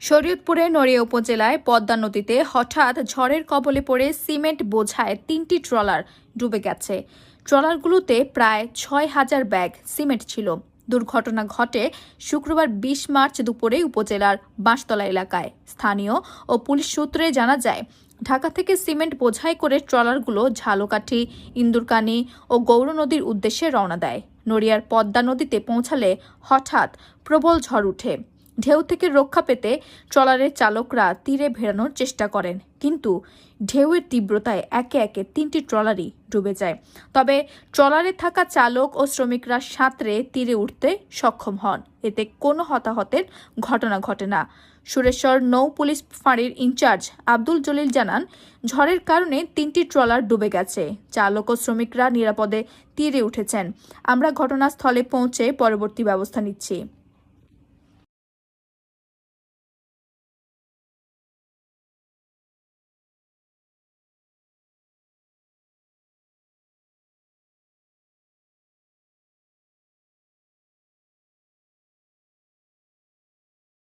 শরীয়তপুরের নড়িয়া উপজেলায় পদ্মা নদীতে হঠাৎ ঝড়ের কবলে পড়ে সিমেন্ট বোঝায় ৩টি ট্রলার ডুবে গেছে। ট্রলারগুলোতে প্রায় ৬,০০০ ব্যাগ সিমেন্ট ছিল। দুর্ঘটনা ঘটে শুক্রবার ২০ মার্চ দুপুরে উপজেলার বাঁশতলা এলাকায়। স্থানীয় ও পুলিশ সূত্রে জানা যায়, ঢাকা থেকে সিমেন্ট বোঝাই করে ট্রলারগুলো ঝালকাঠি, ইন্দুরকানী ও গৌর নদীর উদ্দেশ্যে রওনা দেয়। নড়িয়ার পদ্মা নদীতে পৌঁছালে হঠাৎ প্রবল ঝড় উঠে। ঢেউ থেকে রক্ষা পেতে ট্রলারের চালকরা তীরে ভেড়ানোর চেষ্টা করেন, কিন্তু ঢেউয়ের তীব্রতায় একে একে ৩টি ট্রলারই ডুবে যায়। তবে ট্রলারে থাকা চালক ও শ্রমিকরা সাঁতরে তীরে উঠতে সক্ষম হন। এতে কোনো হতাহতের ঘটনা ঘটে না। সুরেশ্বর নৌ পুলিশ ফাঁড়ির ইনচার্জ আব্দুল জলিল জানান, ঝড়ের কারণে ৩টি ট্রলার ডুবে গেছে। চালক ও শ্রমিকরা নিরাপদে তীরে উঠেছেন। আমরা ঘটনাস্থলে পৌঁছে পরবর্তী ব্যবস্থা নিচ্ছি।